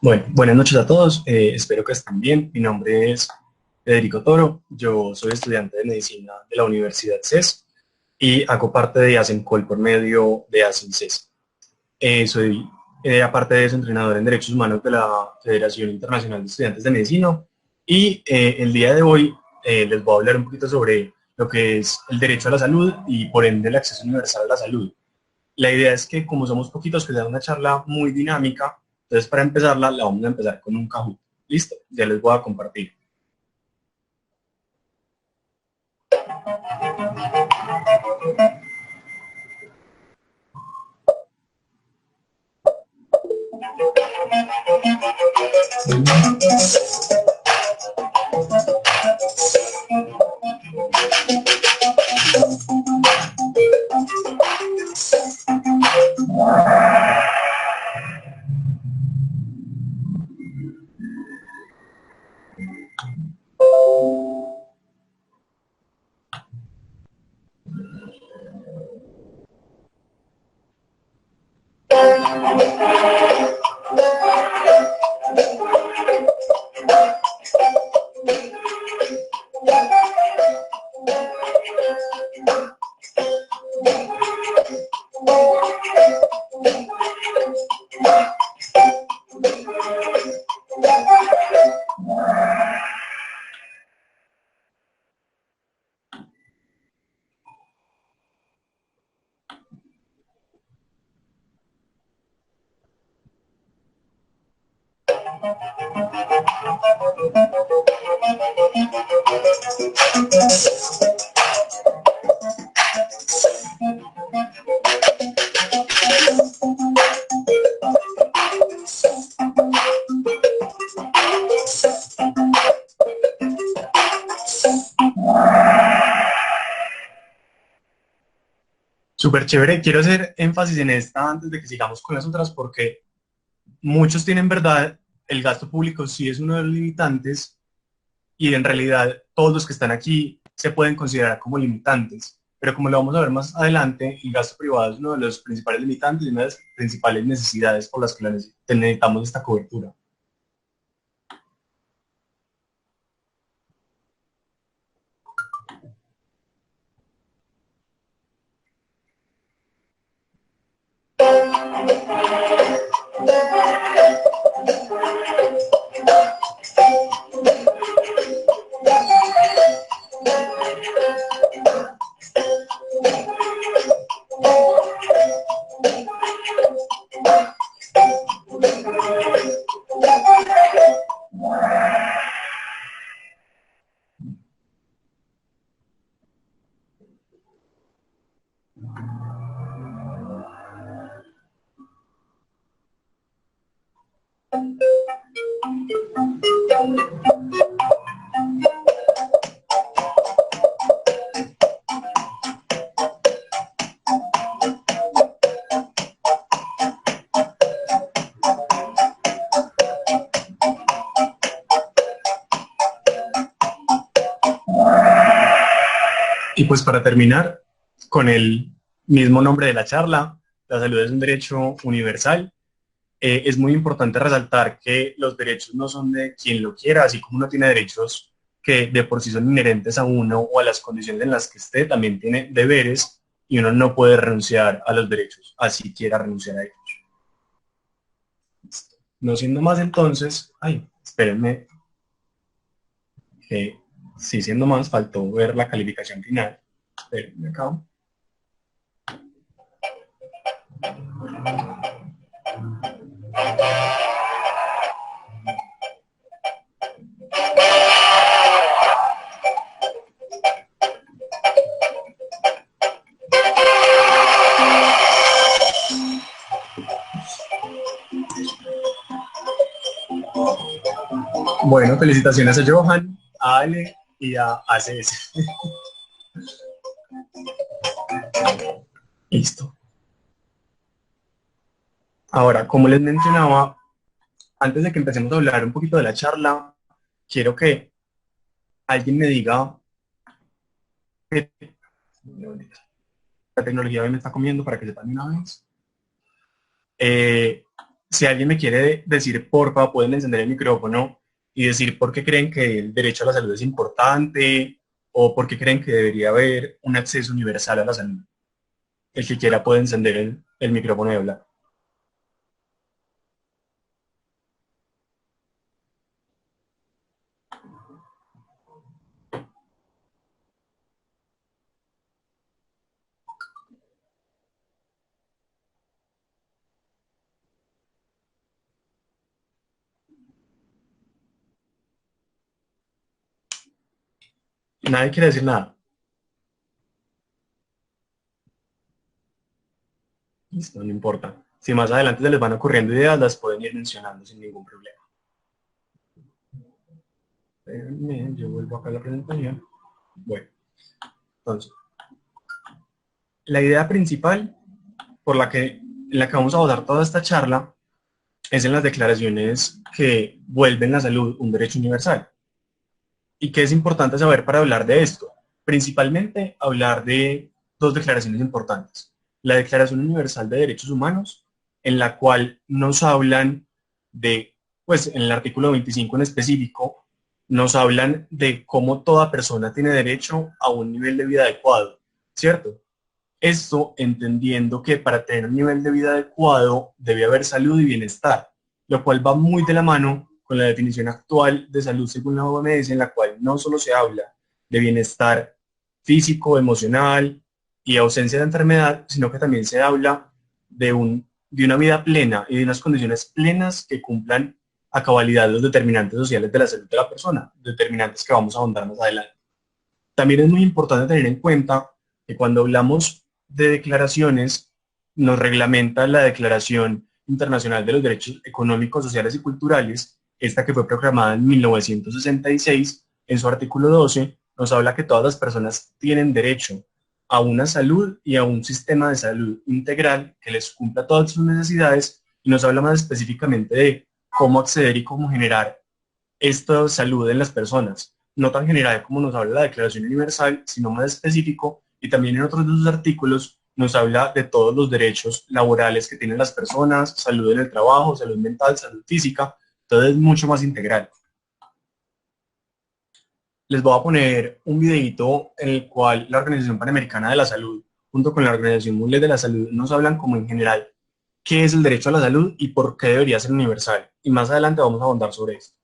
Bueno, buenas noches a todos, espero que estén bien. Mi nombre es Federico Toro, yo soy estudiante de medicina de la Universidad CES y hago parte de ASENCOL por medio de ASENCES. Soy, aparte de eso, entrenador en Derechos Humanos de la Federación Internacional de Estudiantes de Medicina y el día de hoy les voy a hablar un poquito sobre lo que es el derecho a la salud y por ende el acceso universal a la salud. La idea es que como somos poquitos, que sea una charla muy dinámica. Entonces, para empezarla, la vamos a empezar con un Kahoot. Listo, ya les voy a compartir. Súper chévere. Quiero hacer énfasis en esta antes de que sigamos con las otras porque muchos tienen verdad, el gasto público sí es uno de los limitantes y en realidad todos los que están aquí se pueden considerar como limitantes. Pero como lo vamos a ver más adelante, el gasto privado es uno de los principales limitantes y una de las principales necesidades por las que necesitamos esta cobertura. Y pues para terminar, con el mismo nombre de la charla, la salud es un derecho universal. Es muy importante resaltar que los derechos no son de quien lo quiera, así como uno tiene derechos que de por sí son inherentes a uno o a las condiciones en las que esté, también tiene deberes y uno no puede renunciar a los derechos, así quiera renunciar a ellos. No siendo más entonces, ay, espérenme, que sí siendo más, faltó ver la calificación final. Espérenme acá. Bueno, felicitaciones a Johan, a Ale y a ACS. Listo. Ahora, como les mencionaba, antes de que empecemos a hablar un poquito de la charla, quiero que alguien me diga, La tecnología hoy me está comiendo para que sepan de una vez. Si alguien me quiere decir, porfa, pueden encender el micrófono y decir por qué creen que el derecho a la salud es importante o por qué creen que debería haber un acceso universal a la salud. El que quiera puede encender el micrófono y hablar. Nadie quiere decir nada. Listo, no importa. Si más adelante se les van ocurriendo ideas, las pueden ir mencionando sin ningún problema. Yo vuelvo acá a la presentación. Bueno, entonces, la idea principal en la que vamos a basar toda esta charla es en las declaraciones que vuelven la salud un derecho universal. ¿Y qué es importante saber para hablar de esto? Principalmente hablar de dos declaraciones importantes. La Declaración Universal de Derechos Humanos, en la cual nos hablan de, pues en el artículo 25 en específico, nos hablan de cómo toda persona tiene derecho a un nivel de vida adecuado, ¿cierto? Esto entendiendo que para tener un nivel de vida adecuado debe haber salud y bienestar, lo cual va muy de la mano con la definición actual de salud según la OMS, en la cual no solo se habla de bienestar físico, emocional y ausencia de enfermedad, sino que también se habla de una vida plena y de unas condiciones plenas que cumplan a cabalidad los determinantes sociales de la salud de la persona, determinantes que vamos a ahondar más adelante. También es muy importante tener en cuenta que cuando hablamos de declaraciones, nos reglamenta la Declaración Internacional de los Derechos Económicos, Sociales y Culturales, esta que fue proclamada en 1966, en su artículo 12, nos habla que todas las personas tienen derecho a una salud y a un sistema de salud integral que les cumpla todas sus necesidades, y nos habla más específicamente de cómo acceder y cómo generar esta salud en las personas, no tan general como nos habla la Declaración Universal, sino más específico, y también en otros de sus artículos nos habla de todos los derechos laborales que tienen las personas, salud en el trabajo, salud mental, salud física, todo es mucho más integral. Les voy a poner un videito en el cual la Organización Panamericana de la Salud, junto con la Organización Mundial de la Salud, nos hablan como en general qué es el derecho a la salud y por qué debería ser universal. Y más adelante vamos a ahondar sobre esto.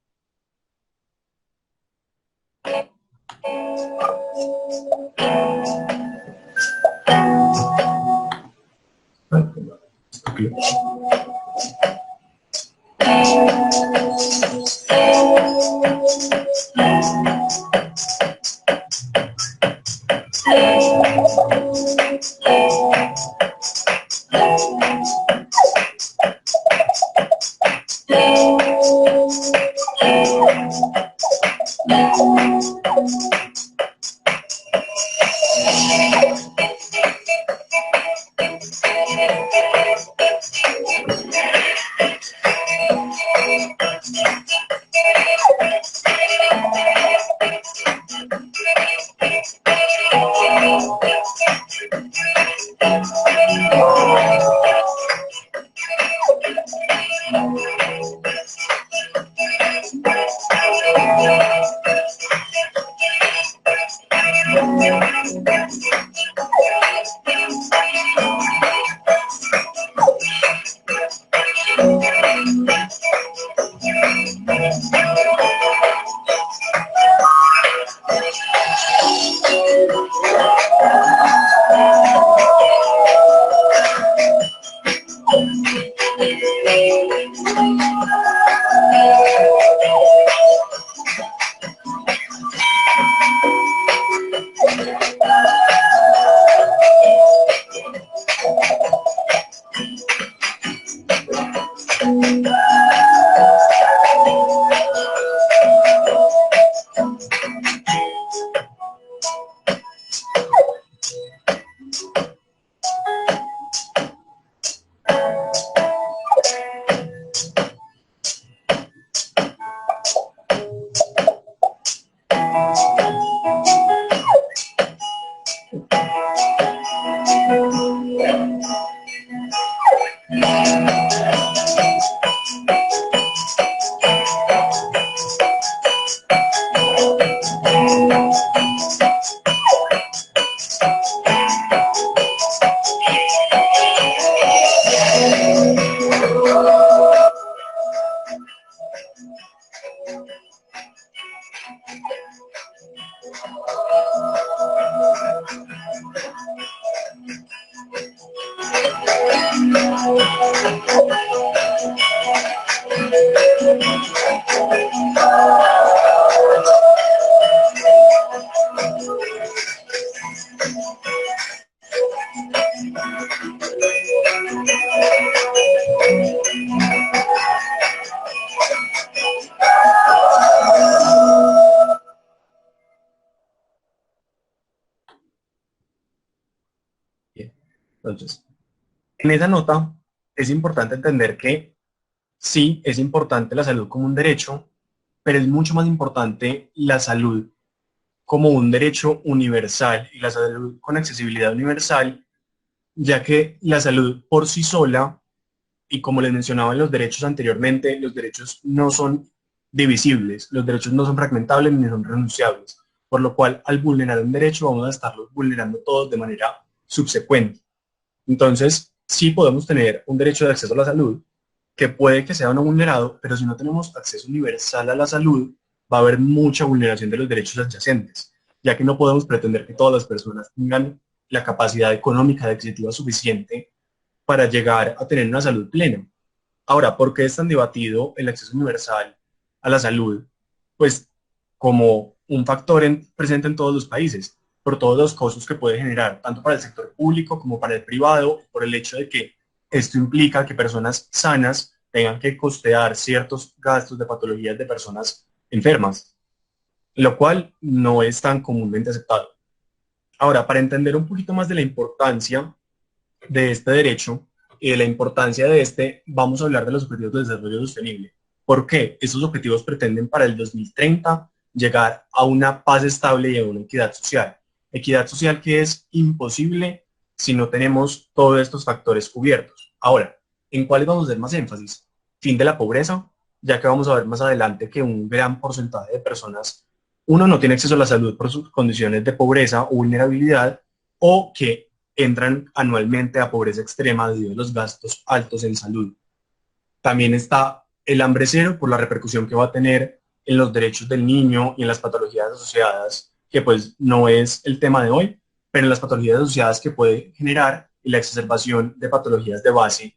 Bien. Entonces, en esa nota es importante entender que sí, es importante la salud como un derecho, pero es mucho más importante la salud como un derecho universal y la salud con accesibilidad universal, ya que la salud por sí sola, y como les mencionaba en los derechos anteriormente, los derechos no son divisibles, los derechos no son fragmentables ni son renunciables, por lo cual al vulnerar un derecho vamos a estarlos vulnerando todos de manera subsecuente. Entonces, sí podemos tener un derecho de acceso a la salud, que puede que sea no vulnerado, pero si no tenemos acceso universal a la salud, va a haber mucha vulneración de los derechos adyacentes, ya que no podemos pretender que todas las personas tengan la capacidad económica adquisitiva suficiente para llegar a tener una salud plena. Ahora, ¿por qué es tan debatido el acceso universal a la salud? Pues como un factor presente en todos los países, por todos los costos que puede generar, tanto para el sector público como para el privado, por el hecho de que esto implica que personas sanas tengan que costear ciertos gastos de patologías de personas enfermas, lo cual no es tan comúnmente aceptado. Ahora, para entender un poquito más de la importancia de este derecho y de la importancia de este, vamos a hablar de los objetivos de desarrollo sostenible. ¿Por qué? Estos objetivos pretenden para el 2030 llegar a una paz estable y a una equidad social. Equidad social que es imposible si no tenemos todos estos factores cubiertos. Ahora, ¿en cuáles vamos a hacer más énfasis? Fin de la pobreza, ya que vamos a ver más adelante que un gran porcentaje de personas, uno, no tiene acceso a la salud por sus condiciones de pobreza o vulnerabilidad, o que entran anualmente a pobreza extrema debido a los gastos altos en salud. También está el hambre cero por la repercusión que va a tener en los derechos del niño y en las patologías asociadas, que pues no es el tema de hoy, pero en las patologías asociadas que puede generar y la exacerbación de patologías de base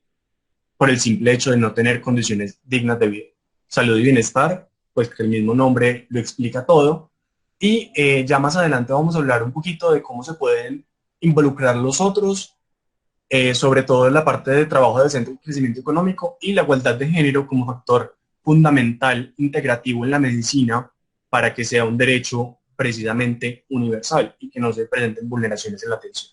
por el simple hecho de no tener condiciones dignas de vida. Salud y bienestar, pues que el mismo nombre lo explica todo. Y ya más adelante vamos a hablar un poquito de cómo se pueden involucrar los otros, sobre todo en la parte de trabajo de centro de crecimiento económico y la igualdad de género como factor fundamental integrativo en la medicina para que sea un derecho precisamente universal y que no se presenten vulneraciones en la atención.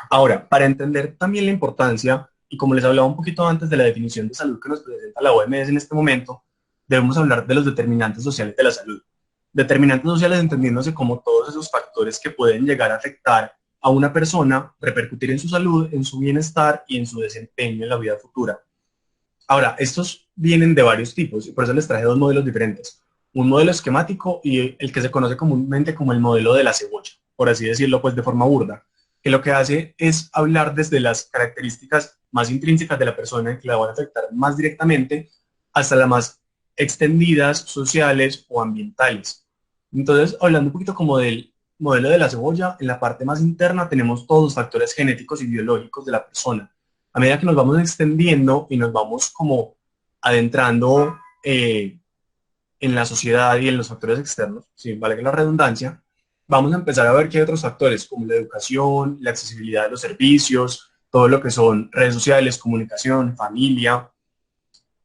Ahora, para entender también la importancia, y como les hablaba un poquito antes de la definición de salud que nos presenta la OMS en este momento, debemos hablar de los determinantes sociales de la salud. Determinantes sociales entendiéndose como todos esos factores que pueden llegar a afectar a una persona, repercutir en su salud, en su bienestar y en su desempeño en la vida futura. Ahora, estos vienen de varios tipos y por eso les traje dos modelos diferentes. Un modelo esquemático y el que se conoce comúnmente como el modelo de la cebolla, por así decirlo pues de forma burda, que lo que hace es hablar desde las características más intrínsecas de la persona que la van a afectar más directamente hasta las más extendidas, sociales o ambientales. Entonces, hablando un poquito como del modelo de la cebolla, en la parte más interna tenemos todos los factores genéticos y biológicos de la persona. A medida que nos vamos extendiendo y nos vamos como adentrando en la sociedad y en los factores externos, si vale la redundancia, vamos a empezar a ver que hay otros factores como la educación, la accesibilidad de los servicios, todo lo que son redes sociales, comunicación, familia.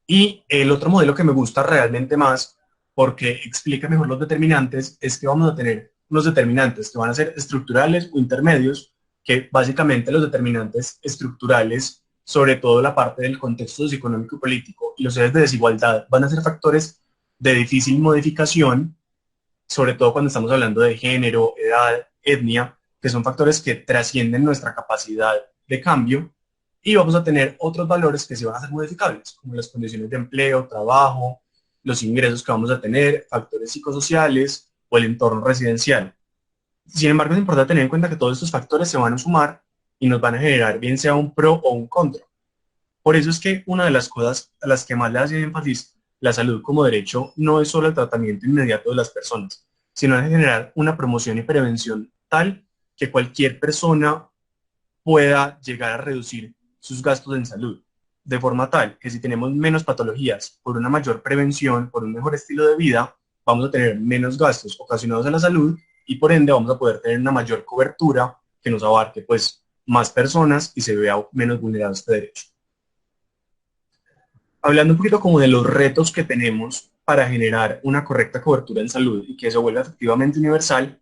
Y el otro modelo que me gusta realmente más, porque explica mejor los determinantes, es que vamos a tener unos determinantes que van a ser estructurales o intermedios, que básicamente los determinantes estructurales, sobre todo la parte del contexto socioeconómico y político, y los ejes de desigualdad, van a ser factores de difícil modificación, sobre todo cuando estamos hablando de género, edad, etnia, que son factores que trascienden nuestra capacidad de cambio, y vamos a tener otros valores que sí van a ser modificables, como las condiciones de empleo, trabajo, los ingresos que vamos a tener, factores psicosociales o el entorno residencial. Sin embargo, es importante tener en cuenta que todos estos factores se van a sumar y nos van a generar bien sea un pro o un contra. Por eso es que una de las cosas a las que más le hace énfasis la salud como derecho no es solo el tratamiento inmediato de las personas, sino en generar una promoción y prevención tal que cualquier persona pueda llegar a reducir sus gastos en salud, de forma tal que si tenemos menos patologías por una mayor prevención, por un mejor estilo de vida, vamos a tener menos gastos ocasionados a la salud y por ende vamos a poder tener una mayor cobertura que nos abarque pues más personas y se vea menos vulnerado este derecho. Hablando un poquito como de los retos que tenemos para generar una correcta cobertura en salud y que eso vuelva efectivamente universal,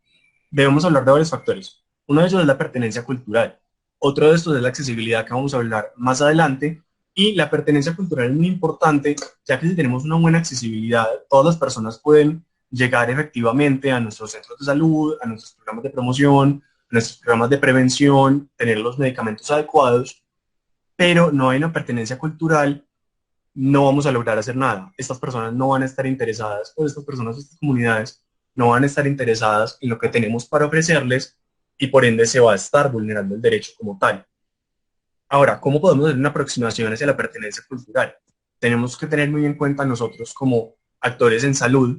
debemos hablar de varios factores. Uno de ellos es la pertenencia cultural. Otro de estos es la accesibilidad, que vamos a hablar más adelante. Y la pertenencia cultural es muy importante, ya que si tenemos una buena accesibilidad, todas las personas pueden llegar efectivamente a nuestros centros de salud, a nuestros programas de promoción, a nuestros programas de prevención, tener los medicamentos adecuados, pero no hay una pertenencia cultural, no vamos a lograr hacer nada. Estas personas no van a estar interesadas, o estas personas, estas comunidades, no van a estar interesadas en lo que tenemos para ofrecerles y por ende se va a estar vulnerando el derecho como tal. Ahora, ¿cómo podemos hacer una aproximación hacia la pertenencia cultural? Tenemos que tener muy en cuenta nosotros como actores en salud,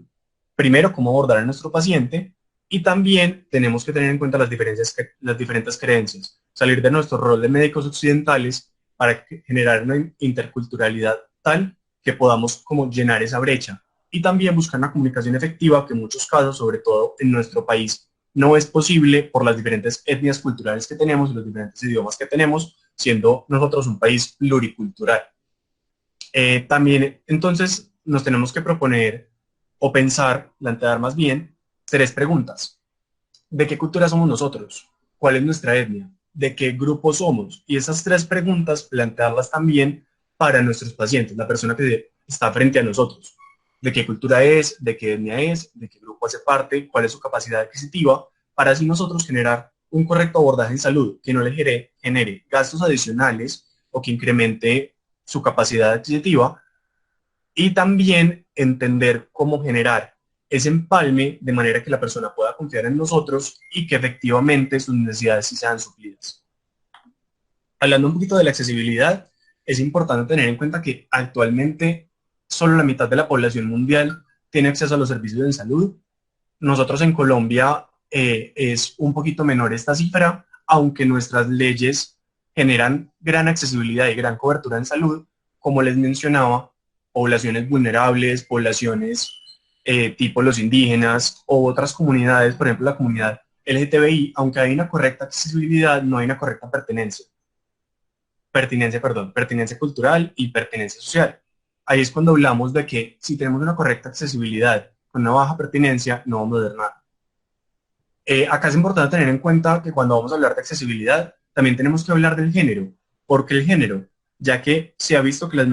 primero, cómo abordar a nuestro paciente y también tenemos que tener en cuenta las diferentes creencias, salir de nuestro rol de médicos occidentales para generar una interculturalidad tal que podamos como llenar esa brecha y también buscar una comunicación efectiva que en muchos casos, sobre todo en nuestro país, no es posible por las diferentes etnias culturales que tenemos y los diferentes idiomas que tenemos, siendo nosotros un país pluricultural. También, entonces, nos tenemos que proponer o pensar, plantear más bien, tres preguntas. ¿De qué cultura somos nosotros? ¿Cuál es nuestra etnia? ¿De qué grupo somos? Y esas tres preguntas, plantearlas también para nuestros pacientes, la persona que está frente a nosotros. ¿De qué cultura es? ¿De qué etnia es? ¿De qué grupo hace parte? ¿Cuál es su capacidad adquisitiva? Para así nosotros generar un correcto abordaje en salud que no le genere gastos adicionales o que incremente su capacidad adquisitiva y también entender cómo generar ese empalme de manera que la persona pueda confiar en nosotros y que efectivamente sus necesidades sí sean suplidas. Hablando un poquito de la accesibilidad, es importante tener en cuenta que actualmente solo la mitad de la población mundial tiene acceso a los servicios de salud. Nosotros en Colombia es un poquito menor esta cifra, aunque nuestras leyes generan gran accesibilidad y gran cobertura en salud, como les mencionaba, poblaciones vulnerables, poblaciones tipo los indígenas o otras comunidades, por ejemplo la comunidad LGTBI, aunque hay una correcta accesibilidad, no hay una correcta pertenencia cultural y pertenencia social. Ahí es cuando hablamos de que si tenemos una correcta accesibilidad con una baja pertenencia, no vamos a ver nada. Acá es importante tener en cuenta que cuando vamos a hablar de accesibilidad, también tenemos que hablar del género. ¿Por qué el género? Ya que se ha visto que las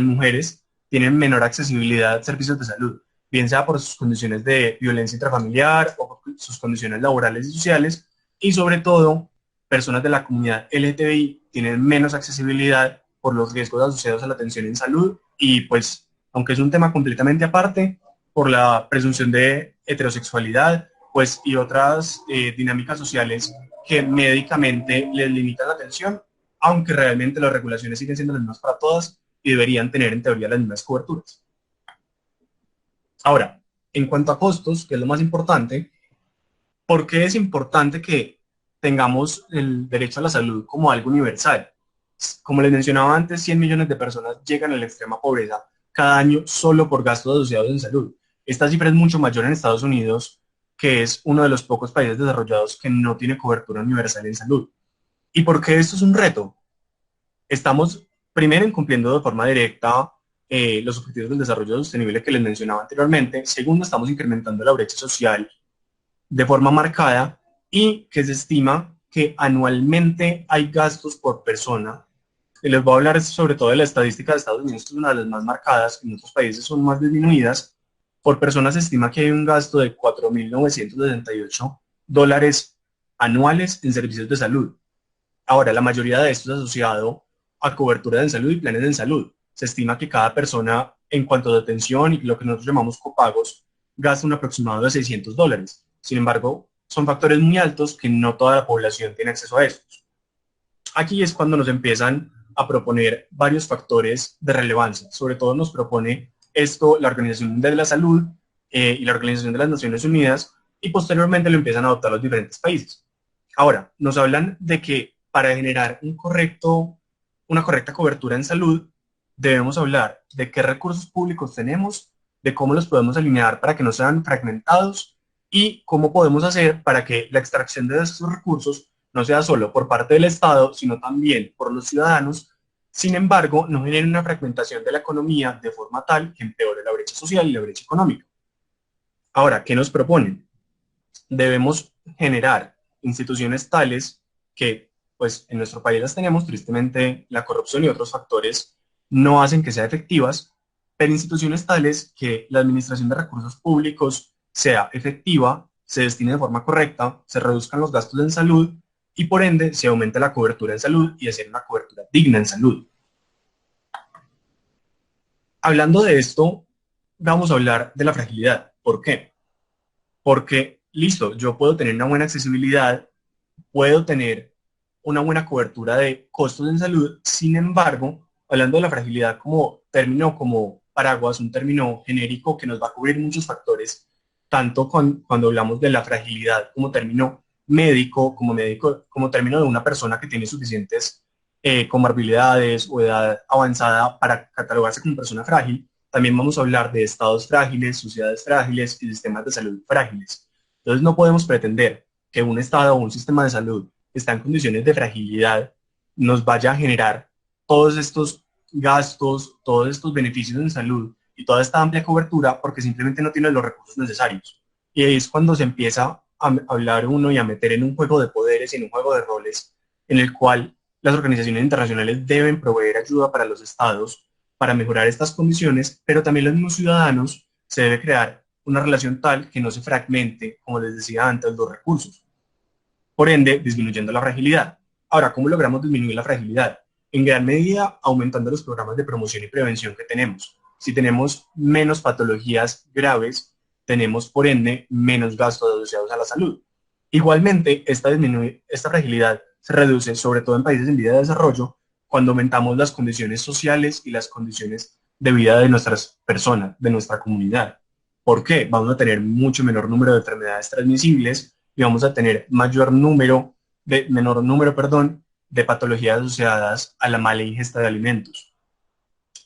mujeres tienen menor accesibilidad a servicios de salud, bien sea por sus condiciones de violencia intrafamiliar o por sus condiciones laborales y sociales, y sobre todo, personas de la comunidad LGTBI tienen menos accesibilidad por los riesgos asociados a la atención en salud y pues, aunque es un tema completamente aparte, por la presunción de heterosexualidad, pues, y otras dinámicas sociales que médicamente les limitan la atención, aunque realmente las regulaciones siguen siendo las mismas para todas y deberían tener en teoría las mismas coberturas. Ahora, en cuanto a costos, que es lo más importante, ¿por qué es importante que tengamos el derecho a la salud como algo universal? Como les mencionaba antes, 100 millones de personas llegan a la extrema pobreza cada año solo por gastos asociados en salud. Esta cifra es mucho mayor en Estados Unidos, que es uno de los pocos países desarrollados que no tiene cobertura universal en salud. ¿Y por qué esto es un reto? Estamos primero incumpliendo de forma directa los objetivos del desarrollo sostenible que les mencionaba anteriormente. Segundo, estamos incrementando la brecha social de forma marcada y que se estima que anualmente hay gastos por persona. Y les voy a hablar sobre todo de la estadística de Estados Unidos, que es una de las más marcadas, en otros países son más disminuidas. Por persona se estima que hay un gasto de $4.968 anuales en servicios de salud. Ahora, la mayoría de esto es asociado a cobertura de salud y planes de salud. Se estima que cada persona, en cuanto a atención y lo que nosotros llamamos copagos, gasta un aproximado de $600. Sin embargo, son factores muy altos que no toda la población tiene acceso a estos. Aquí es cuando nos empiezan a proponer varios factores de relevancia. Sobre todo nos propone esto la Organización Mundial de la Salud y la Organización de las Naciones Unidas, y posteriormente lo empiezan a adoptar los diferentes países. Ahora, nos hablan de que para generar un correcto una correcta cobertura en salud, debemos hablar de qué recursos públicos tenemos, de cómo los podemos alinear para que no sean fragmentados y cómo podemos hacer para que la extracción de esos recursos no sea solo por parte del Estado, sino también por los ciudadanos. Sin embargo, no genere una fragmentación de la economía de forma tal que empeore la brecha social y la brecha económica. Ahora, ¿qué nos proponen? Debemos generar instituciones tales que, pues, en nuestro país las tenemos, tristemente la corrupción y otros factores no hacen que sean efectivas, pero instituciones tales que la administración de recursos públicos sea efectiva, se destine de forma correcta, se reduzcan los gastos en salud y por ende se aumente la cobertura en salud y hacer una cobertura digna en salud. Hablando de esto, vamos a hablar de la fragilidad. ¿Por qué? Porque, listo, yo puedo tener una buena accesibilidad, puedo tener una buena cobertura de costos en salud. Sin embargo, hablando de la fragilidad como término, como paraguas, un término genérico que nos va a cubrir muchos factores, tanto cuando hablamos de la fragilidad como término médico, como término de una persona que tiene suficientes comorbilidades o edad avanzada para catalogarse como persona frágil, también vamos a hablar de estados frágiles, sociedades frágiles y sistemas de salud frágiles. Entonces no podemos pretender que un estado o un sistema de salud que está en condiciones de fragilidad nos vaya a generar todos estos gastos, todos estos beneficios en salud y toda esta amplia cobertura porque simplemente no tiene los recursos necesarios. Y ahí es cuando se empieza a hablar uno y a meter en un juego de poderes y en un juego de roles en el cual las organizaciones internacionales deben proveer ayuda para los estados para mejorar estas condiciones, pero también los mismos ciudadanos se debe crear una relación tal que no se fragmente, como les decía antes, los recursos, por ende disminuyendo la fragilidad. Ahora, ¿cómo logramos disminuir la fragilidad? En gran medida aumentando los programas de promoción y prevención que tenemos. Si tenemos menos patologías graves, tenemos por ende menos gastos asociados a la salud. Igualmente, esta fragilidad se reduce sobre todo en países en vía de desarrollo cuando aumentamos las condiciones sociales y las condiciones de vida de nuestras personas, de nuestra comunidad. ¿Por qué? Vamos a tener mucho menor número de enfermedades transmisibles y vamos a tener menor número, perdón, de patologías asociadas a la mala ingesta de alimentos.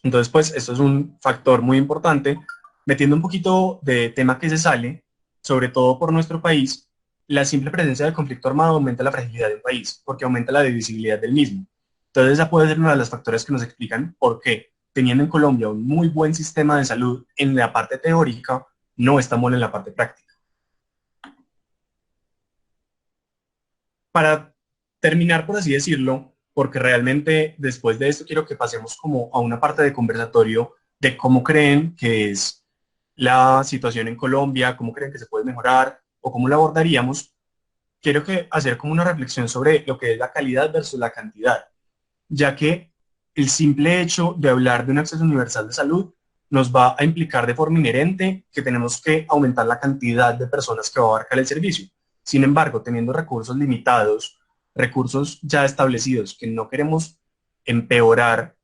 Entonces, pues, esto es un factor muy importante. Metiendo un poquito de tema que se sale, sobre todo por nuestro país, la simple presencia del conflicto armado aumenta la fragilidad del país, porque aumenta la divisibilidad del mismo. Entonces, esa puede ser uno de los factores que nos explican por qué, teniendo en Colombia un muy buen sistema de salud en la parte teórica, no estamos en la parte práctica. Para terminar, por así decirlo, porque realmente después de esto quiero que pasemos como a una parte de conversatorio de cómo creen que es la situación en Colombia, cómo creen que se puede mejorar o cómo la abordaríamos. Quiero que hacer como una reflexión sobre lo que es la calidad versus la cantidad, ya que el simple hecho de hablar de un acceso universal de salud nos va a implicar de forma inherente que tenemos que aumentar la cantidad de personas que va a abarcar el servicio. Sin embargo, teniendo recursos limitados, recursos ya establecidos, que no queremos empeorar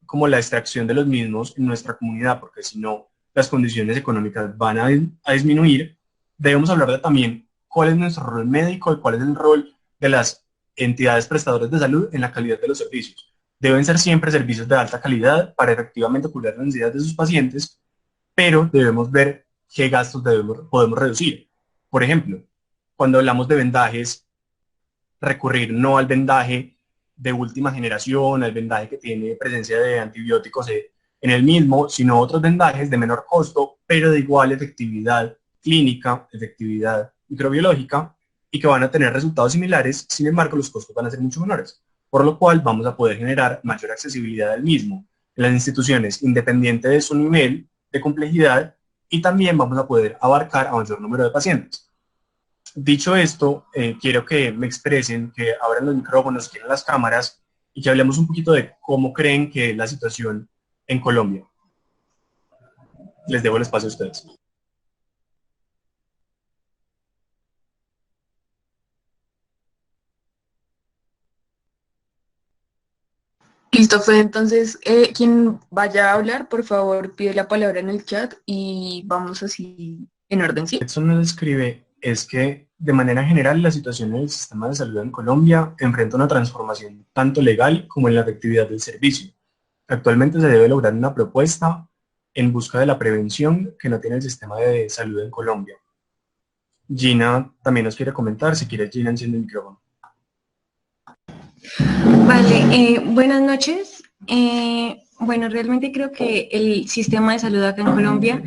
como la extracción de los mismos en nuestra comunidad, porque si no, las condiciones económicas van a disminuir, debemos hablar de también cuál es nuestro rol médico y cuál es el rol de las entidades prestadoras de salud en la calidad de los servicios. Deben ser siempre servicios de alta calidad para efectivamente cubrir las necesidades de sus pacientes, pero debemos ver qué gastos podemos reducir. Por ejemplo, cuando hablamos de vendajes, recurrir no al vendaje de última generación, al vendaje que tiene presencia de antibióticos en el mismo, sino otros vendajes de menor costo, pero de igual efectividad clínica, efectividad microbiológica, y que van a tener resultados similares, sin embargo los costos van a ser mucho menores, por lo cual vamos a poder generar mayor accesibilidad al mismo en las instituciones, independiente de su nivel de complejidad, y también vamos a poder abarcar a mayor número de pacientes. Dicho esto, quiero que me expresen, que abran los micrófonos, que abran las cámaras y que hablemos un poquito de cómo creen que es la situación en Colombia. Les debo el espacio a ustedes. Listo, Fede. Entonces, quien vaya a hablar, por favor, pide la palabra en el chat y vamos así en orden, ¿sí? Edson nos escribe es que de manera general la situación en el sistema de salud en Colombia enfrenta una transformación tanto legal como en la efectividad del servicio. Actualmente se debe lograr una propuesta en busca de la prevención que no tiene el sistema de salud en Colombia. Gina también nos quiere comentar, si quieres Gina enciende el micrófono. Vale, buenas noches. Bueno, realmente creo que el sistema de salud acá en Colombia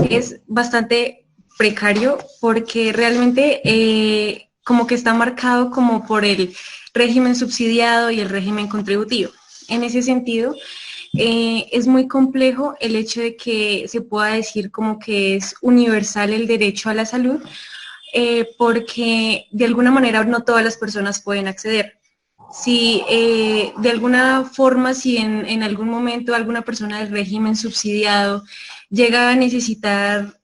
es bastante precario porque realmente como que está marcado como por el régimen subsidiado y el régimen contributivo. En ese sentido, es muy complejo el hecho de que se pueda decir como que es universal el derecho a la salud, porque de alguna manera no todas las personas pueden acceder. Si de alguna forma, si en algún momento alguna persona del régimen subsidiado llega a necesitar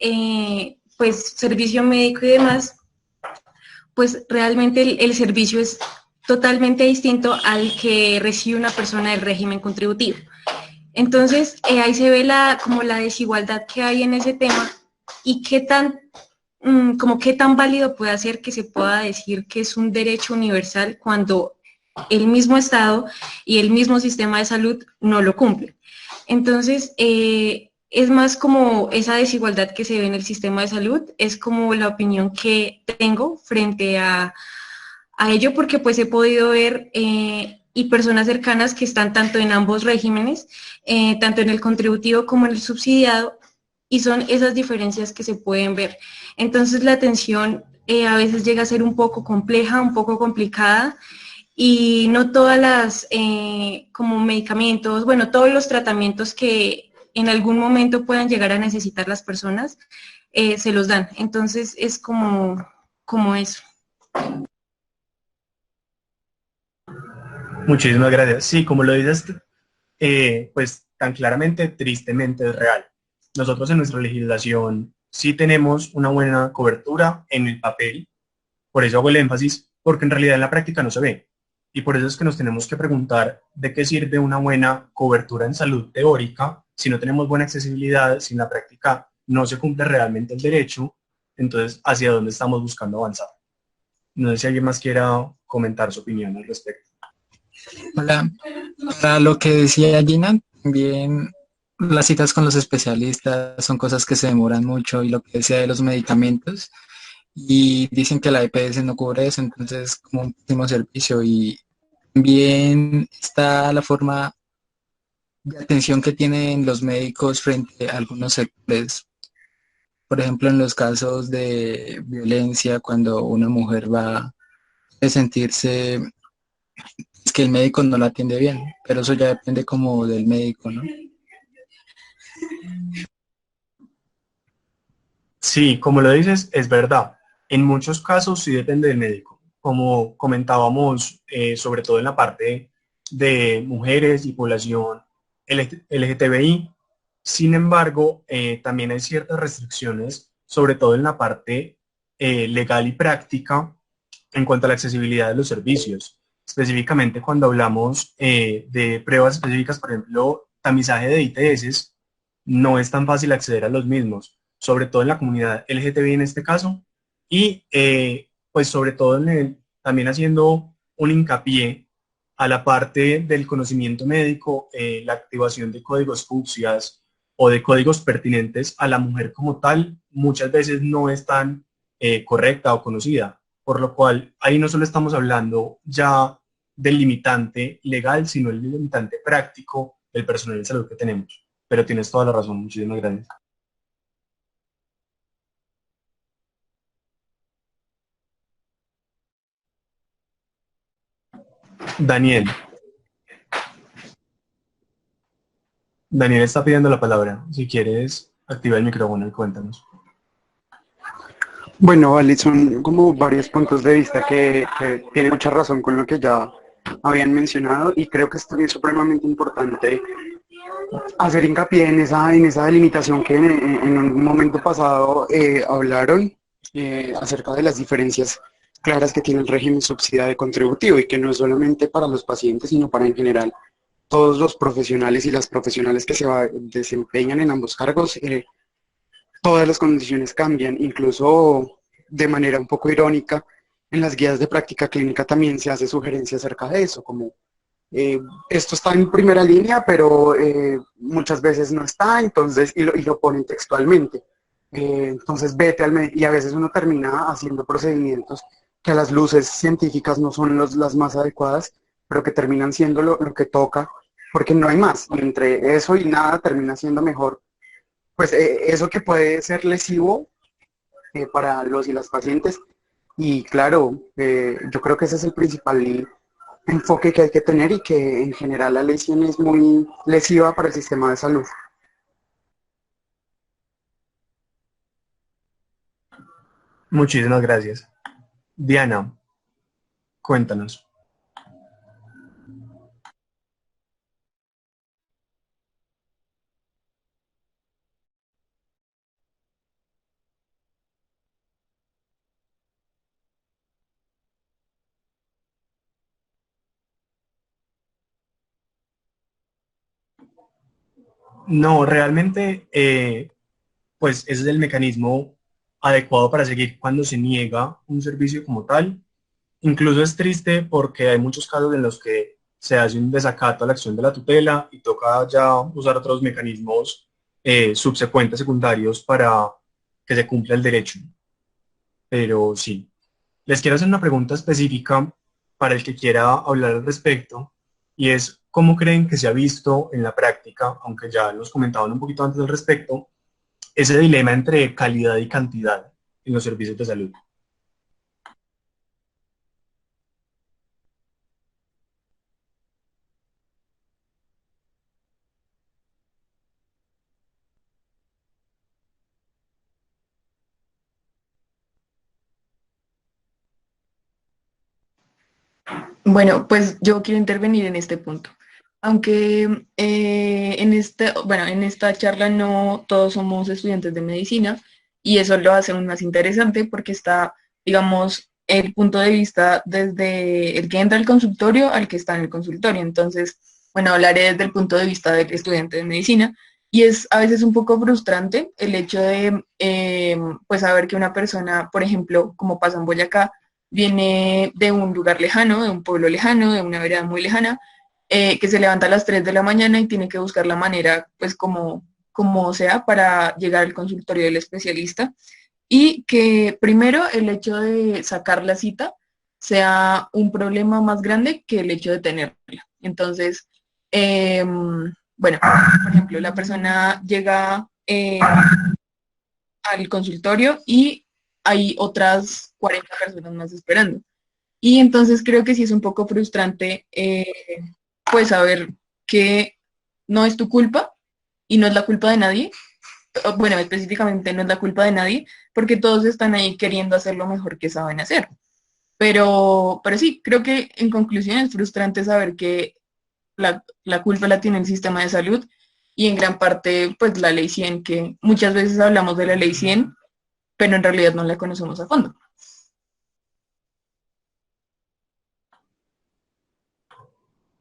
pues servicio médico y demás, pues realmente el servicio es totalmente distinto al que recibe una persona del régimen contributivo. Entonces, ahí se ve como la desigualdad que hay en ese tema y como qué tan válido puede ser que se pueda decir que es un derecho universal cuando el mismo Estado y el mismo sistema de salud no lo cumple. Entonces, es más como esa desigualdad que se ve en el sistema de salud, es como la opinión que tengo frente a ello, porque pues he podido ver y personas cercanas que están tanto en ambos regímenes, tanto en el contributivo como en el subsidiado, y son esas diferencias que se pueden ver. Entonces la atención a veces llega a ser un poco compleja, un poco complicada, y no todas las como medicamentos, bueno, todos los tratamientos que en algún momento puedan llegar a necesitar las personas, se los dan. Entonces es como eso. Muchísimas gracias. Sí, como lo dices, pues tan claramente, tristemente es real. Nosotros en nuestra legislación sí tenemos una buena cobertura en el papel, por eso hago el énfasis, porque en realidad en la práctica no se ve. Y por eso es que nos tenemos que preguntar de qué sirve una buena cobertura en salud teórica si no tenemos buena accesibilidad, si en la práctica no se cumple realmente el derecho, entonces hacia dónde estamos buscando avanzar. No sé si alguien más quiera comentar su opinión al respecto. Hola, para lo que decía Gina, también las citas con los especialistas son cosas que se demoran mucho y lo que decía de los medicamentos y dicen que la EPS no cubre eso, entonces como un pésimo servicio y también está la forma de atención que tienen los médicos frente a algunos sectores, por ejemplo en los casos de violencia, cuando una mujer va a sentirse es que el médico no la atiende bien, pero eso ya depende como del médico, ¿no? Sí, como lo dices, es verdad. En muchos casos sí depende del médico. Como comentábamos, sobre todo en la parte de mujeres y población LGTBI. Sin embargo, también hay ciertas restricciones, sobre todo en la parte legal y práctica en cuanto a la accesibilidad de los servicios. Específicamente cuando hablamos de pruebas específicas, por ejemplo, tamizaje de ITS, no es tan fácil acceder a los mismos, sobre todo en la comunidad LGTBI en este caso, y pues sobre todo también haciendo un hincapié a la parte del conocimiento médico, la activación de códigos fucsias o de códigos pertinentes a la mujer como tal, muchas veces no es tan correcta o conocida, por lo cual ahí no solo estamos hablando ya del limitante legal, sino el limitante práctico del personal de salud que tenemos. Pero tienes toda la razón, muchísimas gracias. Daniel. Daniel está pidiendo la palabra. Si quieres, activa el micrófono y cuéntanos. Bueno, vale, son como varios puntos de vista que tienen mucha razón con lo que ya habían mencionado y creo que es también supremamente importante hacer hincapié en esa delimitación que en un momento pasado hablaron acerca de las diferencias claras que tiene el régimen subsidiado y contributivo y que no es solamente para los pacientes, sino para en general todos los profesionales y las profesionales que desempeñan en ambos cargos. Todas las condiciones cambian, incluso de manera un poco irónica, en las guías de práctica clínica también se hace sugerencia acerca de eso, como esto está en primera línea, pero muchas veces no está, entonces, y lo ponen textualmente. Entonces vete al médico, y a veces uno termina haciendo procedimientos que a las luces científicas no son las más adecuadas, pero que terminan siendo lo que toca, porque no hay más. Y entre eso y nada termina siendo mejor. Pues eso que puede ser lesivo para los y las pacientes. Y claro, yo creo que ese es el principal enfoque que hay que tener y que en general la lesión es muy lesiva para el sistema de salud. Muchísimas gracias. Diana, cuéntanos. No, realmente, pues ese es el mecanismo adecuado para seguir cuando se niega un servicio como tal. Incluso es triste porque hay muchos casos en los que se hace un desacato a la acción de la tutela y toca ya usar otros mecanismos subsecuentes secundarios para que se cumpla el derecho. Pero sí, les quiero hacer una pregunta específica para el que quiera hablar al respecto, y es cómo creen que se ha visto en la práctica, aunque ya nos comentaban un poquito antes al respecto, ese dilema entre calidad y cantidad en los servicios de salud. Bueno, pues yo quiero intervenir en este punto. Aunque en esta charla no todos somos estudiantes de medicina y eso lo hace aún más interesante porque está, digamos, el punto de vista desde el que entra al consultorio al que está en el consultorio. Entonces, bueno, hablaré desde el punto de vista del estudiante de medicina y es a veces un poco frustrante el hecho de, pues, saber que una persona, por ejemplo, como pasa en Boyacá, viene de un lugar lejano, de un pueblo lejano, de una vereda muy lejana, que se levanta a las 3 de la mañana y tiene que buscar la manera, pues como sea, para llegar al consultorio del especialista. Y que primero el hecho de sacar la cita sea un problema más grande que el hecho de tenerla. Entonces, bueno, por ejemplo, la persona llega al consultorio y hay otras 40 personas más esperando. Y entonces creo que sí es un poco frustrante, pues saber que no es tu culpa y no es la culpa de nadie. Bueno, específicamente no es la culpa de nadie, porque todos están ahí queriendo hacer lo mejor que saben hacer. Pero sí, creo que en conclusión es frustrante saber que la culpa la tiene el sistema de salud y en gran parte pues la ley 100, que muchas veces hablamos de la ley 100, pero en realidad no la conocemos a fondo.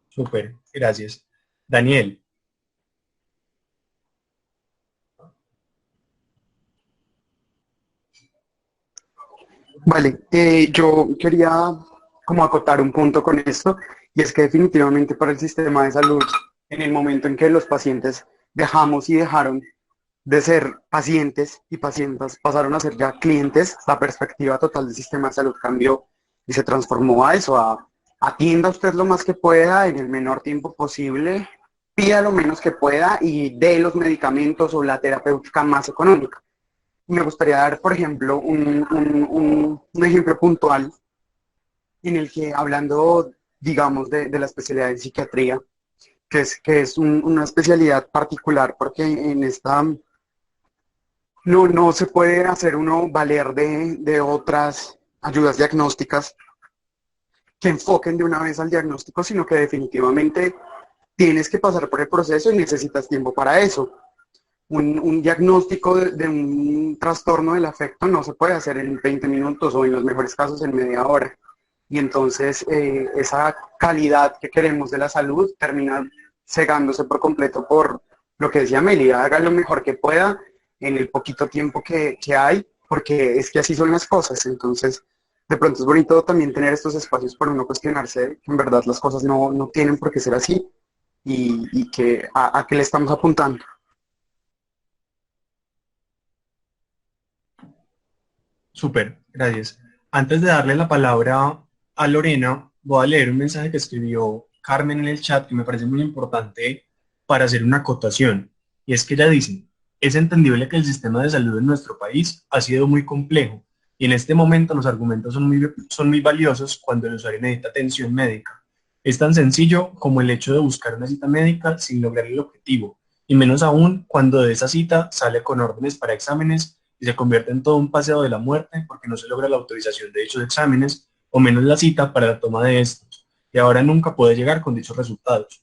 Súper, gracias. Daniel, Vale, yo quería como acotar un punto con esto, y es que definitivamente para el sistema de salud, en el momento en que los pacientes dejamos y dejaron de ser pacientes y pacientes pasaron a ser ya clientes, la perspectiva total del sistema de salud cambió y se transformó a eso, a atienda usted lo más que pueda en el menor tiempo posible, pida lo menos que pueda y dé los medicamentos o la terapéutica más económica. Me gustaría dar, por ejemplo, un ejemplo puntual en el que hablando, digamos, de la especialidad de psiquiatría, que es una especialidad particular porque en esta no se puede hacer uno valer de otras ayudas diagnósticas que enfoquen de una vez al diagnóstico, sino que definitivamente tienes que pasar por el proceso y necesitas tiempo para eso. Un diagnóstico de un trastorno del afecto no se puede hacer en 20 minutos o en los mejores casos en media hora. Y entonces esa calidad que queremos de la salud termina cegándose por completo por lo que decía Meli, haga lo mejor que pueda en el poquito tiempo que hay, porque es que así son las cosas. Entonces, de pronto es bonito también tener estos espacios para uno cuestionarse que en verdad las cosas no tienen por qué ser así y que a qué le estamos apuntando. Súper, gracias. Antes de darle la palabra a Lorena, voy a leer un mensaje que escribió Carmen en el chat que me parece muy importante para hacer una acotación. Y es que ella dice, es entendible que el sistema de salud en nuestro país ha sido muy complejo y en este momento los argumentos son muy valiosos cuando el usuario necesita atención médica. Es tan sencillo como el hecho de buscar una cita médica sin lograr el objetivo, y menos aún cuando de esa cita sale con órdenes para exámenes y se convierte en todo un paseo de la muerte porque no se logra la autorización de dichos exámenes o menos la cita para la toma de estos, y ahora nunca puede llegar con dichos resultados.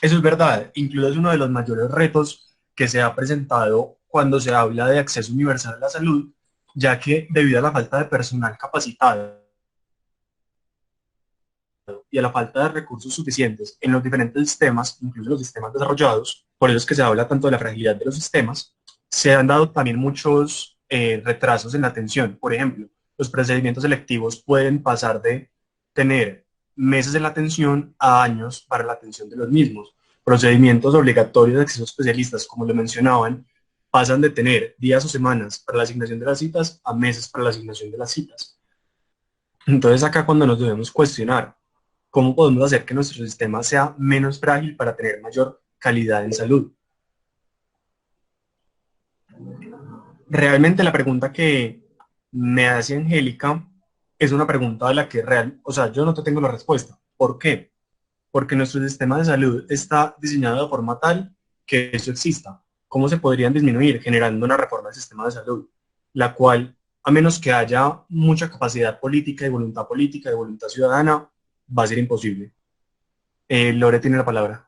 Eso es verdad, incluso es uno de los mayores retos que se ha presentado cuando se habla de acceso universal a la salud, ya que debido a la falta de personal capacitado y a la falta de recursos suficientes en los diferentes sistemas, incluso los sistemas desarrollados, por eso es que se habla tanto de la fragilidad de los sistemas, se han dado también muchos retrasos en la atención. Por ejemplo, los procedimientos selectivos pueden pasar de tener meses en la atención a años para la atención de los mismos. Procedimientos obligatorios de acceso a especialistas, como lo mencionaban, pasan de tener días o semanas para la asignación de las citas a meses para la asignación de las citas. Entonces acá cuando nos debemos cuestionar cómo podemos hacer que nuestro sistema sea menos frágil para tener mayor calidad en salud. Realmente la pregunta que me hace Angélica es una pregunta a la que o sea, yo no te tengo la respuesta. ¿Por qué? Porque nuestro sistema de salud está diseñado de forma tal que eso exista. ¿Cómo se podrían disminuir? Generando una reforma del sistema de salud, la cual, a menos que haya mucha capacidad política y voluntad ciudadana, va a ser imposible. Lore tiene la palabra.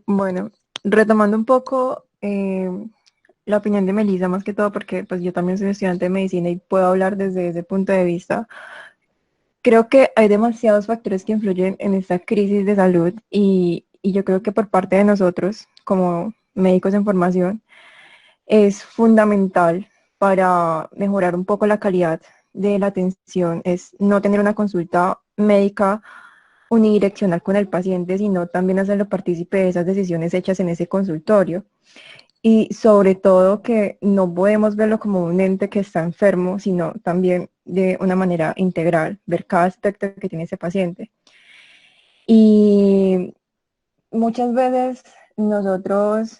Bueno, retomando un poco la opinión de Melissa, más que todo porque pues yo también soy estudiante de medicina y puedo hablar desde ese punto de vista. Creo que hay demasiados factores que influyen en esta crisis de salud y yo creo que por parte de nosotros, como médicos en formación, es fundamental para mejorar un poco la calidad de la atención, es no tener una consulta médica unidireccional con el paciente, sino también hacerlo partícipe de esas decisiones hechas en ese consultorio. Y sobre todo que no podemos verlo como un ente que está enfermo, sino también de una manera integral, ver cada aspecto que tiene ese paciente. Y muchas veces nosotros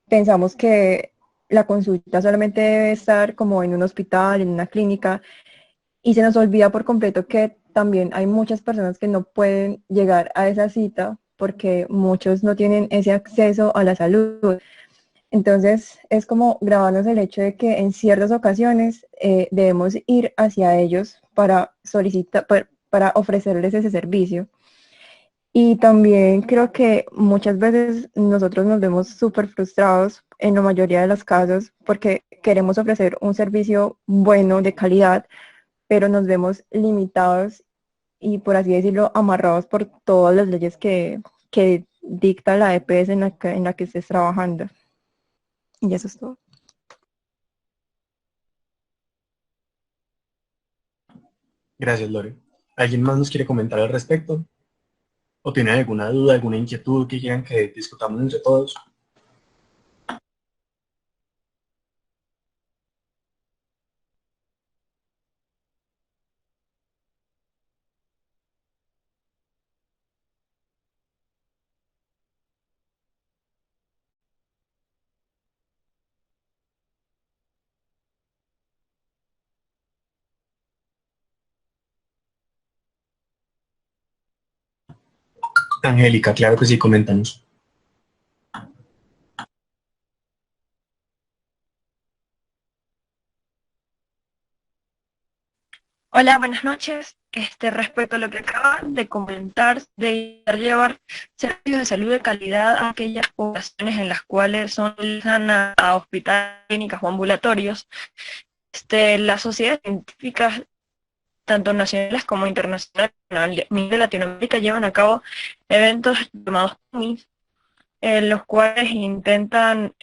pensamos que la consulta solamente debe estar como en un hospital, en una clínica, y se nos olvida por completo que también hay muchas personas que no pueden llegar a esa cita porque muchos no tienen ese acceso a la salud. Entonces es como grabarnos el hecho de que en ciertas ocasiones debemos ir hacia ellos para solicitar, para ofrecerles ese servicio. Y también creo que muchas veces nosotros nos vemos súper frustrados en la mayoría de los casos porque queremos ofrecer un servicio bueno, de calidad, pero nos vemos limitados y, por así decirlo, amarrados por todas las leyes que dicta la EPS en la que estés trabajando. Y eso es todo. Gracias, Lore. ¿Alguien más nos quiere comentar al respecto? ¿O tiene alguna duda, alguna inquietud que quieran que discutamos entre todos? Angélica, claro que sí, coméntanos. Hola, buenas noches. Respecto a lo que acaban de comentar, de llevar servicios de salud de calidad a aquellas poblaciones en las cuales son a hospitales, clínicas o ambulatorios, las sociedades científicas, tanto nacionales como internacionales, a nivel de Latinoamérica, llevan a cabo eventos llamados TUMIS, en los cuales intentan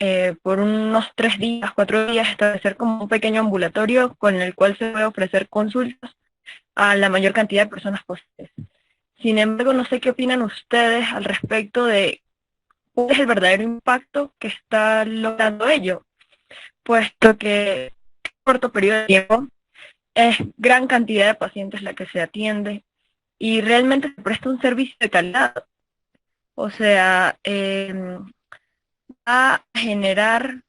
por unos 3 días, 4 días, establecer como un pequeño ambulatorio con el cual se puede ofrecer consultas a la mayor cantidad de personas posibles. Sin embargo, no sé qué opinan ustedes al respecto de cuál es el verdadero impacto que está logrando ello, puesto que en corto periodo de tiempo es gran cantidad de pacientes la que se atiende y realmente se presta un servicio de calidad. O sea, va a generar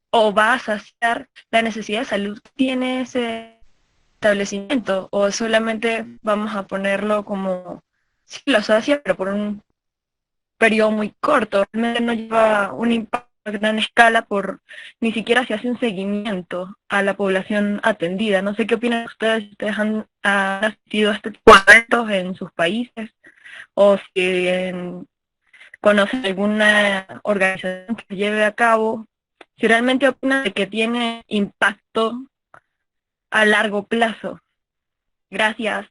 o va a saciar la necesidad de salud que tiene ese establecimiento, o solamente vamos a ponerlo como, sí, lo sacia, pero por un periodo muy corto, realmente no lleva un impacto a gran escala por ni siquiera se hace un seguimiento a la población atendida. No sé qué opinan ustedes, si ustedes han asistido a este tipo de eventos en sus países o si conocen alguna organización que lleve a cabo, si realmente opinan de que tiene impacto a largo plazo. Gracias.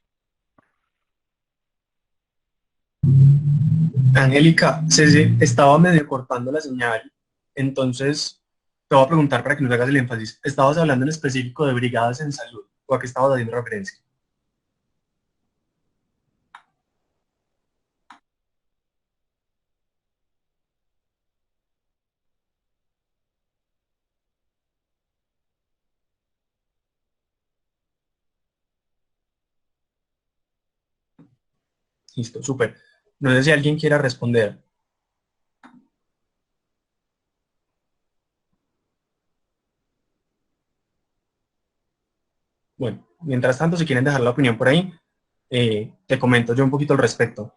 Angélica, se estaba medio cortando la señal, entonces te voy a preguntar para que nos hagas el énfasis. ¿Estabas hablando en específico de brigadas en salud o a qué estabas haciendo referencia? Listo, súper. No sé si alguien quiera responder. Bueno, mientras tanto, si quieren dejar la opinión por ahí, te comento yo un poquito al respecto.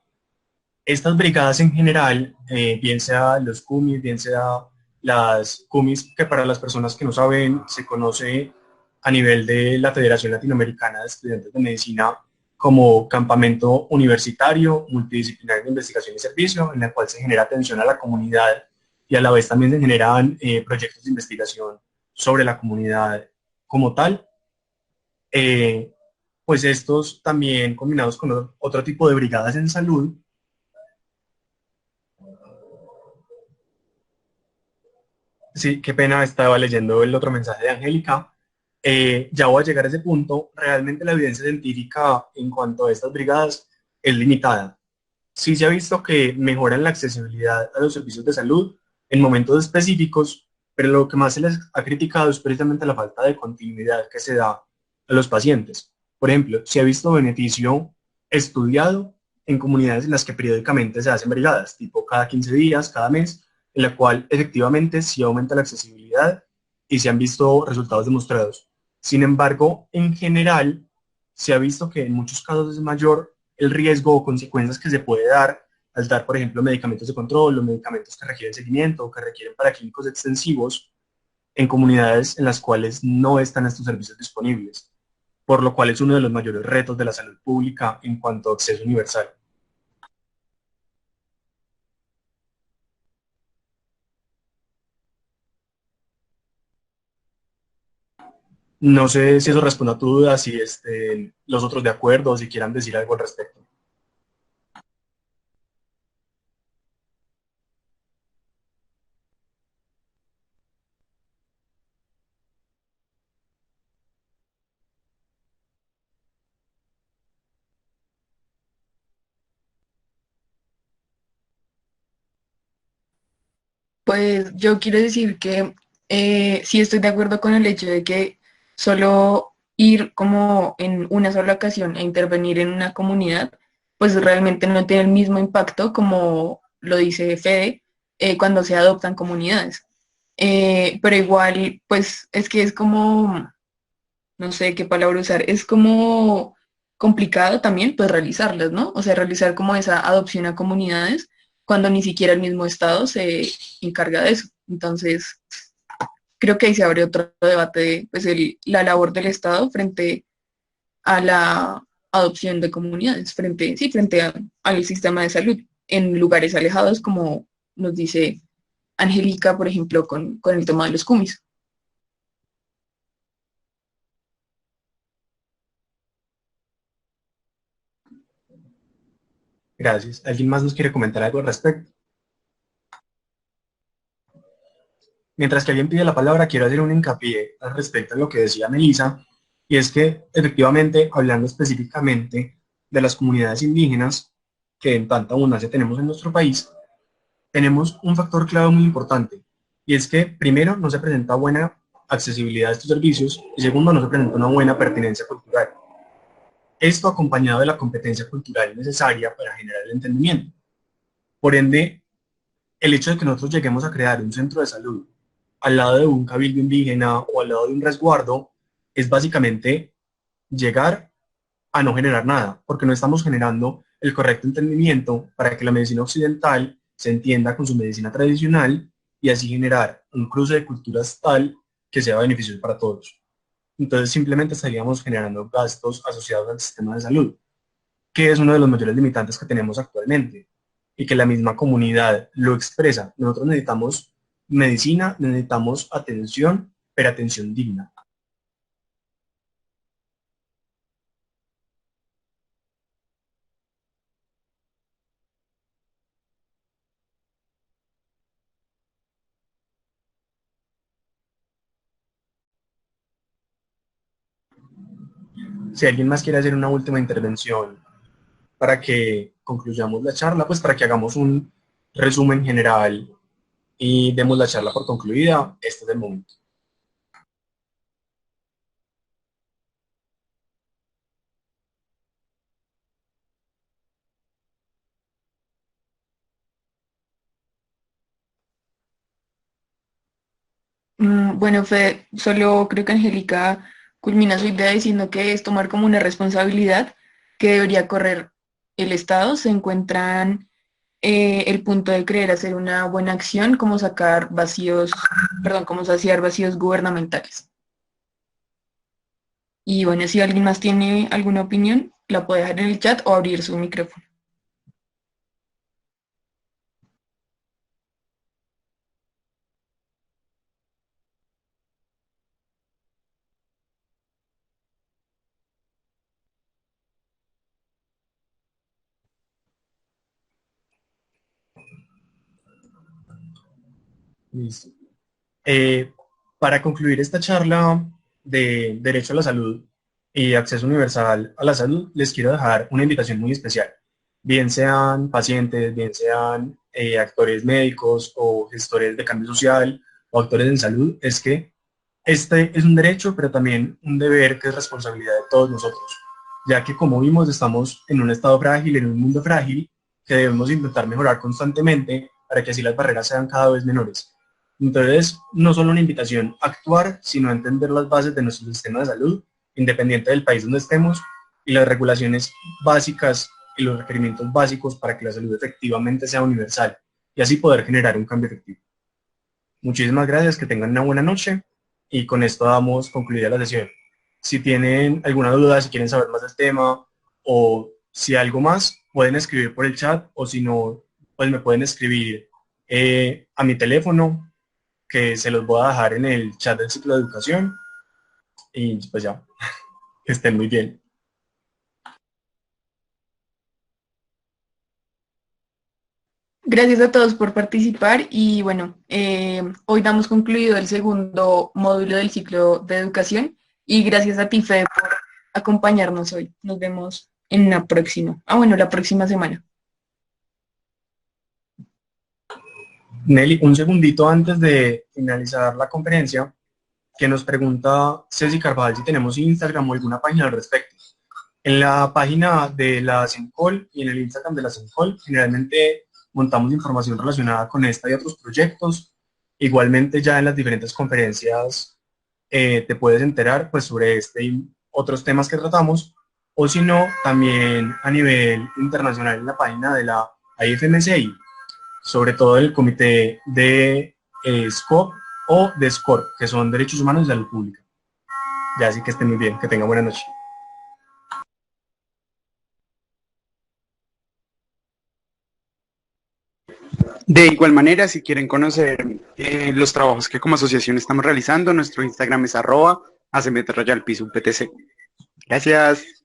Estas brigadas en general, bien sea los CUMIS, bien sea las CUMIS, que para las personas que no saben, se conoce a nivel de la Federación Latinoamericana de Estudiantes de Medicina como campamento universitario, multidisciplinario de investigación y servicio, en el cual se genera atención a la comunidad y a la vez también se generan proyectos de investigación sobre la comunidad como tal. Eh, pues estos también combinados con otro tipo de brigadas en salud. Sí, qué pena, estaba leyendo el otro mensaje de Angélica. Ya voy a llegar a ese punto. Realmente la evidencia científica en cuanto a estas brigadas es limitada. Sí se ha visto que mejoran la accesibilidad a los servicios de salud en momentos específicos, pero lo que más se les ha criticado es precisamente la falta de continuidad que se da a los pacientes. Por ejemplo, se ha visto beneficio estudiado en comunidades en las que periódicamente se hacen brigadas, tipo cada 15 días, cada mes, en la cual efectivamente sí aumenta la accesibilidad y se han visto resultados demostrados. Sin embargo, en general, se ha visto que en muchos casos es mayor el riesgo o consecuencias que se puede dar al dar, por ejemplo, medicamentos de control o medicamentos que requieren seguimiento o que requieren paraclínicos extensivos en comunidades en las cuales no están estos servicios disponibles, por lo cual es uno de los mayores retos de la salud pública en cuanto a acceso universal. No sé si eso responde a tu duda, si los otros de acuerdo o si quieran decir algo al respecto. Pues yo quiero decir que sí estoy de acuerdo con el hecho de que solo ir como en una sola ocasión e intervenir en una comunidad, pues realmente no tiene el mismo impacto como lo dice Fede cuando se adoptan comunidades. Pero igual, pues es que es como, no sé qué palabra usar, es como complicado también pues realizarlas, ¿no? O sea, realizar como esa adopción a comunidades cuando ni siquiera el mismo Estado se encarga de eso. Entonces, creo que ahí se abre otro debate de pues, la labor del Estado frente a la adopción de comunidades, frente, sí, frente al sistema de salud en lugares alejados, como nos dice Angélica, por ejemplo, con el tema de los cumis. Gracias. ¿Alguien más nos quiere comentar algo al respecto? Mientras que alguien pide la palabra, quiero hacer un hincapié al respecto a lo que decía Melissa, y es que efectivamente, hablando específicamente de las comunidades indígenas, que en tanta abundancia tenemos en nuestro país, tenemos un factor clave muy importante, y es que primero no se presenta buena accesibilidad a estos servicios, y segundo no se presenta una buena pertinencia cultural. Esto acompañado de la competencia cultural necesaria para generar el entendimiento. Por ende, el hecho de que nosotros lleguemos a crear un centro de salud al lado de un cabildo indígena o al lado de un resguardo es básicamente llegar a no generar nada, porque no estamos generando el correcto entendimiento para que la medicina occidental se entienda con su medicina tradicional y así generar un cruce de culturas tal que sea beneficioso para todos. Entonces simplemente estaríamos generando gastos asociados al sistema de salud, que es uno de los mayores limitantes que tenemos actualmente y que la misma comunidad lo expresa. Nosotros necesitamos medicina, necesitamos atención, pero atención digna. Si alguien más quiere hacer una última intervención para que concluyamos la charla, pues para que hagamos un resumen general y demos la charla por concluida, este es el momento. Bueno, Fede, solo creo que Angélica culmina su idea diciendo que es tomar como una responsabilidad que debería correr el Estado. Se encuentran el punto de querer hacer una buena acción, como sacar vacíos, perdón, como saciar vacíos gubernamentales. Y bueno, si alguien más tiene alguna opinión, la puede dejar en el chat o abrir su micrófono. Listo. Para concluir esta charla de derecho a la salud y acceso universal a la salud, les quiero dejar una invitación muy especial. Bien sean pacientes, bien sean actores médicos o gestores de cambio social o actores en salud, es que este es un derecho, pero también un deber que es responsabilidad de todos nosotros, ya que como vimos estamos en un estado frágil, en un mundo frágil, que debemos intentar mejorar constantemente para que así las barreras sean cada vez menores. Entonces, no solo una invitación a actuar, sino a entender las bases de nuestro sistema de salud, independiente del país donde estemos, y las regulaciones básicas y los requerimientos básicos para que la salud efectivamente sea universal, y así poder generar un cambio efectivo. Muchísimas gracias, que tengan una buena noche, y con esto damos concluida la sesión. Si tienen alguna duda, si quieren saber más del tema, o si algo más, pueden escribir por el chat, o si no, pues me pueden escribir a mi teléfono, que se los voy a dejar en el chat del ciclo de educación, y pues ya, que estén muy bien. Gracias a todos por participar y bueno, hoy damos concluido el segundo módulo del ciclo de educación y gracias a ti, Fede, por acompañarnos hoy. Nos vemos en una próxima, la próxima semana. Nelly, un segundito antes de finalizar la conferencia, que nos pregunta Ceci Carvajal si tenemos Instagram o alguna página al respecto. En la página de la CENCOL y en el Instagram de la CENCOL generalmente montamos información relacionada con esta y otros proyectos. Igualmente ya en las diferentes conferencias te puedes enterar pues, sobre este y otros temas que tratamos, o si no, también a nivel internacional en la página de la IFMCI, sobre todo el comité de SCOP o de SCORP, que son Derechos Humanos y Salud Pública. Ya así que estén muy bien, que tengan buena noche. De igual manera, si quieren conocer los trabajos que como asociación estamos realizando, nuestro Instagram es @ACMT_PTC. Gracias.